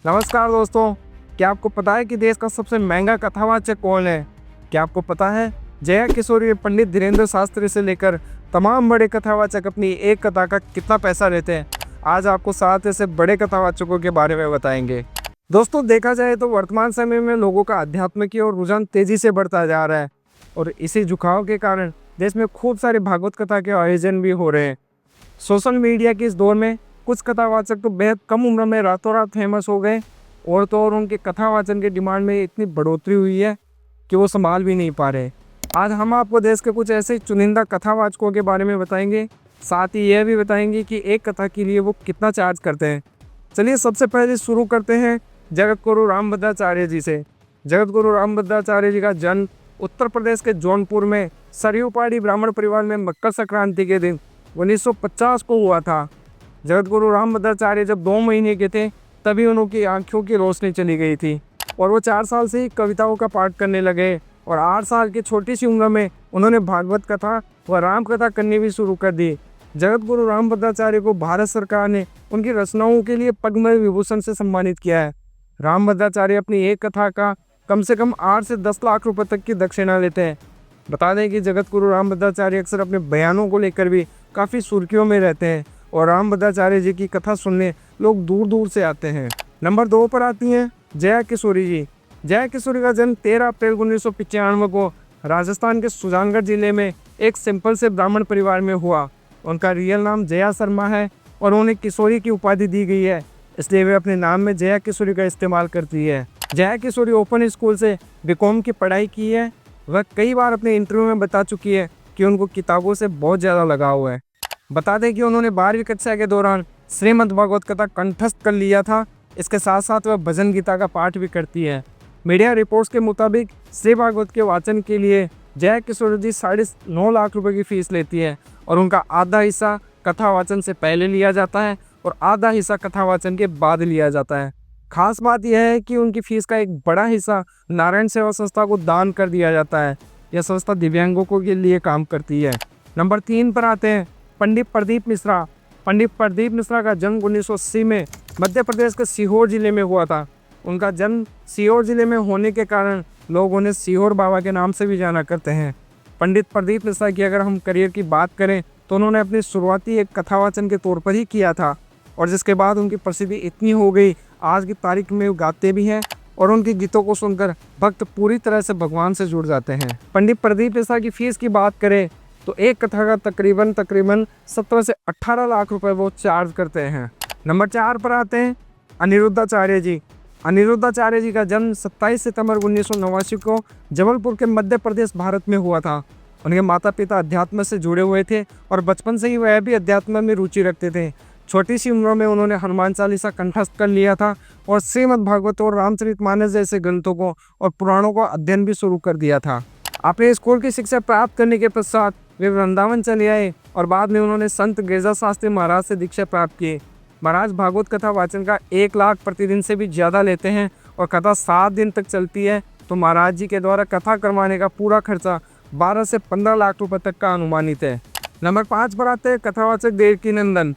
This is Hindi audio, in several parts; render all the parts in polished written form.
नमस्कार दोस्तों, क्या आपको पता है कि देश का सबसे महंगा कथावाचक कौन है? क्या आपको पता है जया किशोरी, पंडित धीरेन्द्र शास्त्री से लेकर तमाम बड़े कथावाचक अपनी एक कथा का कितना पैसा लेते हैं? आज आपको 7 ऐसे बड़े कथावाचकों के बारे में बताएंगे। दोस्तों, देखा जाए तो वर्तमान समय में लोगों का अध्यात्म की ओर रुझान तेजी से बढ़ता जा रहा है और इसी झुकाव के कारण देश में खूब सारे भागवत कथा के आयोजन भी हो रहे हैं। सोशल मीडिया के इस दौर में कुछ कथावाचक तो बेहद कम उम्र में रातों रात फेमस हो गए और तो और उनके कथावाचन के डिमांड में इतनी बढ़ोतरी हुई है कि वो संभाल भी नहीं पा रहे। आज हम आपको देश के कुछ ऐसे चुनिंदा कथावाचकों के बारे में बताएंगे, साथ ही यह भी बताएंगे कि एक कथा के लिए वो कितना चार्ज करते हैं। चलिए सबसे पहले शुरू करते हैं जगत गुरु रामभद्राचार्य जी से। जगत गुरु रामभद्राचार्य जी का जन्म उत्तर प्रदेश के जौनपुर में सरयू पहाड़ी ब्राह्मण परिवार में मकर संक्रांति के दिन 1950 को हुआ था। जगत गुरु रामभद्राचार्य जब 2 महीने के थे तभी उनकी आंखों की रोशनी चली गई थी और वो 4 साल से ही कविताओं का पाठ करने लगे और 8 साल की छोटी सी उम्र में उन्होंने भागवत कथा व राम कथा करनी भी शुरू कर दी। जगत गुरु रामभद्राचार्य को भारत सरकार ने उनकी रचनाओं के लिए पद्म विभूषण से सम्मानित किया है। रामभद्राचार्य अपनी एक कथा का कम से कम 8 से 10 लाख रुपए तक की दक्षिणा लेते हैं। बता दें कि जगत गुरु रामभद्राचार्य अक्सर अपने बयानों को लेकर भी काफ़ी सुर्खियों में रहते हैं और रामभद्राचार्य जी की कथा सुनने लोग दूर दूर से आते हैं। नंबर 2 पर आती हैं जया किशोरी जी। जया किशोरी का जन्म 13 अप्रैल 1995 को राजस्थान के सुजानगढ़ जिले में एक सिंपल से ब्राह्मण परिवार में हुआ। उनका रियल नाम जया शर्मा है और उन्हें किशोरी की उपाधि दी गई है, इसलिए वे अपने नाम में जया किशोरी का इस्तेमाल करती है। जया किशोरी ओपन स्कूल से बीकॉम की पढ़ाई की है। वह कई बार अपने इंटरव्यू में बता चुकी है कि उनको किताबों से बहुत ज़्यादा लगाव है। बता दें कि उन्होंने 12वीं कक्षा के दौरान श्रीमद् भागवत कथा कंठस्थ कर लिया था। इसके साथ साथ वह भजन गीता का पाठ भी करती है। मीडिया रिपोर्ट्स के मुताबिक श्री भागवत के वाचन के लिए जया किशोरी जी 9.5 लाख रुपए की फीस लेती है और उनका आधा हिस्सा कथा वाचन से पहले लिया जाता है और आधा हिस्सा कथा वाचन के बाद लिया जाता है। खास बात यह है कि उनकी फीस का एक बड़ा हिस्सा नारायण सेवा संस्था को दान कर दिया जाता है। यह संस्था दिव्यांगों के लिए काम करती है। नंबर 3 पर आते हैं पंडित प्रदीप मिश्रा। पंडित प्रदीप मिश्रा का जन्म 1980 में मध्य प्रदेश के सीहोर जिले में हुआ था। उनका जन्म सीहोर जिले में होने के कारण लोग उन्हें सीहोर बाबा के नाम से भी जाना करते हैं। पंडित प्रदीप मिश्रा की अगर हम करियर की बात करें तो उन्होंने अपनी शुरुआती एक कथावाचन के तौर पर ही किया था और जिसके बाद उनकी प्रसिद्धि इतनी हो गई, आज की तारीख में वो गाते भी हैं और उनके गीतों को सुनकर भक्त पूरी तरह से भगवान से जुड़ जाते हैं। पंडित प्रदीप मिश्रा की फीस की बात करें तो एक कथा का तकरीबन 17 से 18 लाख रुपए वो चार्ज करते हैं। नंबर 4 पर आते हैं अनिरुद्धाचार्य जी। अनिरुद्धाचार्य जी का जन्म 27 सितंबर 1989 को जबलपुर के मध्य प्रदेश भारत में हुआ था। उनके माता पिता अध्यात्म से जुड़े हुए थे और बचपन से ही वह भी अध्यात्म में रुचि रखते थे। छोटी सी उम्र में उन्होंने हनुमान चालीसा कंठस्थ कर लिया था और श्रीमद् भागवत और रामचरितमानस जैसे ग्रंथों को और पुराणों का अध्ययन भी शुरू कर दिया था। अपने स्कूल की शिक्षा प्राप्त करने के पश्चात वे वृंदावन चले आए और बाद में उन्होंने संत गिरजा शास्त्री महाराज से दीक्षा प्राप्त की। महाराज भागवत कथा वाचन का 1 लाख प्रतिदिन से भी ज़्यादा लेते हैं और कथा 7 दिन तक चलती है तो महाराज जी के द्वारा कथा करवाने का पूरा खर्चा 12 से 15 लाख रुपए तक का अनुमानित है। नंबर 5 पर आते हैं कथावाचक देवकीनंदन।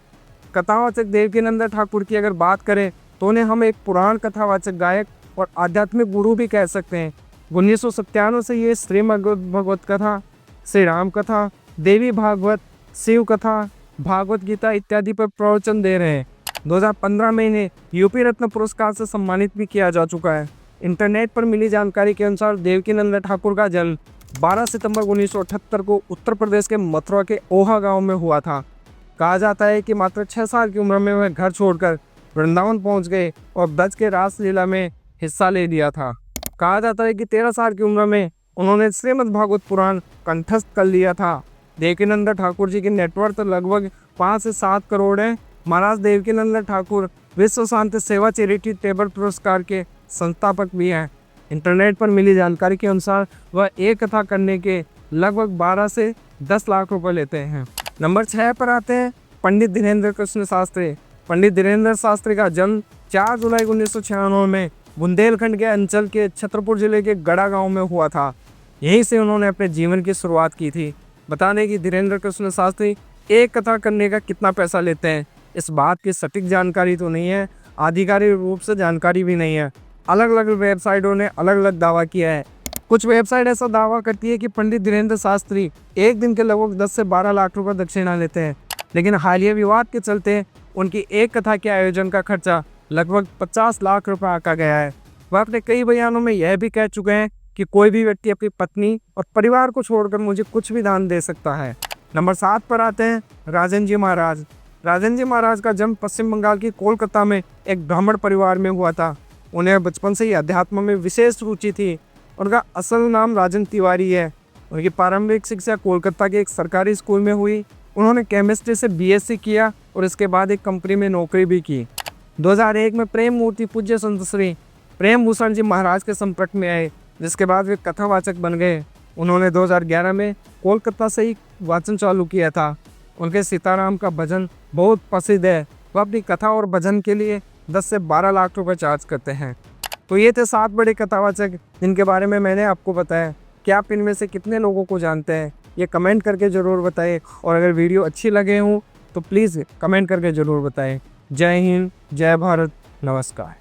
कथावाचक देवकीनंदन ठाकुर की अगर बात करें तो उन्हें हम एक पुराण कथावाचक गायक और आध्यात्मिक गुरु भी कह सकते हैं। 1997 से ये श्रीमद् भागवत कथा, श्री राम कथा, देवी भागवत, शिव कथा, भागवत गीता इत्यादि पर प्रवचन दे रहे हैं। 2015 में इन्हें यूपी रत्न पुरस्कार से सम्मानित भी किया जा चुका है। इंटरनेट पर मिली जानकारी के अनुसार देवकीनंदन ठाकुर का जन्म 12 सितंबर 1978 को उत्तर प्रदेश के मथुरा के ओहा गांव में हुआ था। कहा जाता है कि मात्र 6 साल की उम्र में वह घर छोड़कर वृंदावन पहुंच गए और ब्रज के रासलीला में हिस्सा ले लिया था। कहा जाता है कि 13 साल की उम्र में उन्होंने श्रीमद् भागवत पुराण कंठस्थ कर लिया था। देवकीनंदन ठाकुर जी की नेटवर्थ लगभग 5 से 7 करोड़ है। महाराज देवकीनंदन ठाकुर विश्व शांति सेवा चैरिटी टेबल पुरस्कार के संस्थापक भी हैं। इंटरनेट पर मिली जानकारी के अनुसार वह एक कथा करने के लगभग 12 से 10 लाख रुपए लेते हैं। नंबर 6 पर आते हैं पंडित धीरेन्द्र कृष्ण शास्त्री। पंडित धीरेन्द्र शास्त्री का जन्म 4 जुलाई 1996 में बुंदेलखंड के अंचल के छतरपुर जिले के गड़ा गांव में हुआ था। यहीं से उन्होंने अपने जीवन की शुरुआत की थी। बता दें कि धीरेन्द्र कृष्ण शास्त्री एक कथा करने का कितना पैसा लेते हैं, इस बात की सटीक जानकारी तो नहीं है। आधिकारिक रूप से जानकारी भी नहीं है। अलग अलग वेबसाइटों ने अलग अलग दावा किया है। कुछ वेबसाइट ऐसा दावा करती है कि पंडित धीरेन्द्र शास्त्री एक दिन के लगभग 10 से 12 लाख रुपए दक्षिणा लेते हैं, लेकिन हालिया विवाद के चलते उनकी एक कथा के आयोजन का खर्चा लगभग 50 लाख रुपए आका गया है। वह अपने कई बयानों में यह भी कह चुके हैं कि कोई भी व्यक्ति अपनी पत्नी और परिवार को छोड़कर मुझे कुछ भी दान दे सकता है। नंबर 7 पर आते हैं राजन जी महाराज। राजन जी महाराज का जन्म पश्चिम बंगाल की कोलकाता में एक ब्राह्मण परिवार में हुआ था। उन्हें बचपन से ही अध्यात्म में विशेष रुचि थी। उनका असल नाम राजन तिवारी है। उनकी प्रारंभिक शिक्षा कोलकाता के एक सरकारी स्कूल में हुई। उन्होंने केमिस्ट्री से बीएससी किया और इसके बाद एक कंपनी में नौकरी भी की। 2001 में प्रेम मूर्ति पूज्य संत श्री प्रेम भूषण जी महाराज के संपर्क में आए, जिसके बाद वे कथावाचक बन गए। उन्होंने 2011 में कोलकाता से ही वाचन चालू किया था। उनके सीताराम का भजन बहुत प्रसिद्ध है। वह अपनी कथा और भजन के लिए 10 से 12 लाख रुपए चार्ज करते हैं। तो ये थे 7 बड़े कथावाचक जिनके बारे में मैंने आपको बताया। क्या आप इनमें से कितने लोगों को जानते हैं, ये कमेंट करके ज़रूर बताएं। और अगर वीडियो अच्छी लगे हों तो प्लीज़ कमेंट करके ज़रूर बताएं। जय हिंद, जय भारत, नमस्कार।